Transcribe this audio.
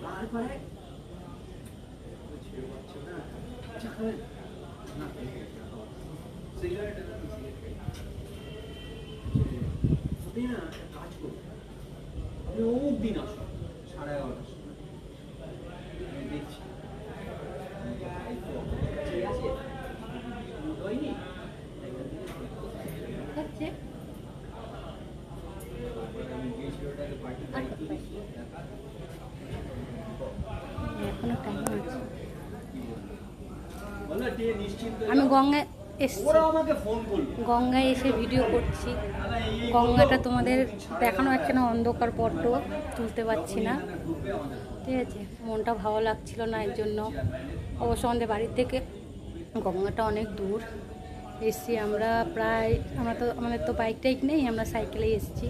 তারপরে সিগারেট না কাজ করবো আপনি অমুক দিন আসুন 11:30টার সময় আমি দেখছি ঠিক আছে হয়নি হচ্ছে এখনো টাইম আছে। আমি গঙ্গায় এসছি, গঙ্গায় এসে ভিডিও করছি। গঙ্গাটা তোমাদের দেখানো যাচ্ছে না, অন্ধকার বড্ড, তুলতে পারছি না। ঠিক আছে, মনটা ভালো লাগছিল না, এর জন্য। অবশ্য আমাদের বাড়ির থেকে গঙ্গাটা অনেক দূর। এসছি আমরা প্রায়, আমাদের তো বাইক টাইক নেই, আমরা সাইকেলেই এসছি।